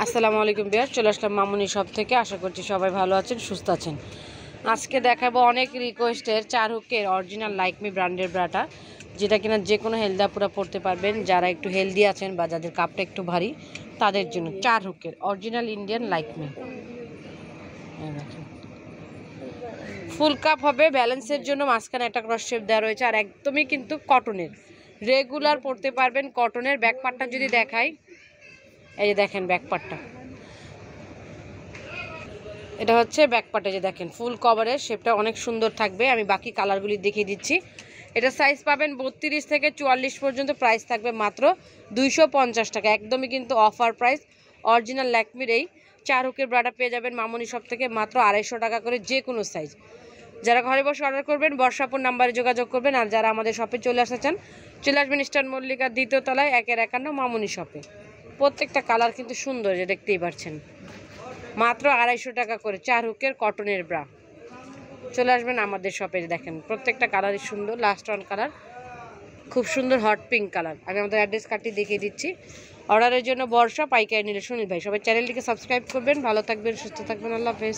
আসসালামু আলাইকুম বিয়ার, চলে আসলাম মামুনি শপ থেকে। আশা করছি সবাই ভালো আছেন, সুস্থ আছেন। আজকে দেখাবো অনেক রিকোয়েস্টের 4 হুকের অরিজিনাল লাইকমি ব্র্যান্ডের ব্রাটা, যেটা কিনা যে কোনো হেলদি আপুরা পড়তে পারবেন। যারা একটু হেলদি আছেন বা যাদের কাপটা একটু ভারী তাদের জন্য 4 হুকের অরিজিনাল ইন্ডিয়ান লাইকমি। ফুল কাপ হবে, ব্যালেন্সের জন্য মাঝখানে একটা ক্রস শেপ দেওয়া রয়েছে, আর একদমই কিন্তু কটনের, রেগুলার পড়তে পারবেন কটনের। ব্যাক পার্টটা যদি দেখাই, এই যে দেখেন ব্যাক পার্টটা, এটা হচ্ছে ব্যাক পার্টে, যে দেখেন ফুল কভারের শেপটা অনেক সুন্দর থাকবে। আমি বাকি কালারগুলি দেখিয়ে দিচ্ছি। এটা সাইজ পাবেন 32 থেকে 44 পর্যন্ত। প্রাইস থাকবে মাত্র 250 টাকা, একদমই কিন্তু অফার প্রাইস। অরিজিনাল ল্যাকমির এই 4 হুকের ব্রাটা পেয়ে যাবেন মামুনি শপ থেকে মাত্র 250 টাকা করে, যে কোনো সাইজ। যারা ঘরে বসে অর্ডার করবেন বর্ষাপুর নাম্বারে যোগাযোগ করবেন, আর যারা আমাদের শপে চলে আসতে চান চলে আসবেন ইস্টার্ন মল্লিকার 2য় তলায় 1-51 মামুনি শপে। প্রত্যেকটা কালার কিন্তু সুন্দর, যে দেখতেই পাচ্ছেন। মাত্র 250 টাকা করে 4 হুকের কটনের ব্রা। চলে আসবেন আমাদের শপে। দেখেন প্রত্যেকটা কালারই সুন্দর। লাস্ট ওয়ান কালার খুব সুন্দর, হট পিঙ্ক কালার। আমি আমাদের অ্যাড্রেস কার্ডটি দেখিয়ে দিচ্ছি। অর্ডারের জন্য বর্ষা, পাইকারি নিলে সুনীল ভাই। সবাই চ্যানেলটিকে সাবস্ক্রাইব করবেন। ভালো থাকবেন, সুস্থ থাকবেন। আল্লাহ হাফেজ।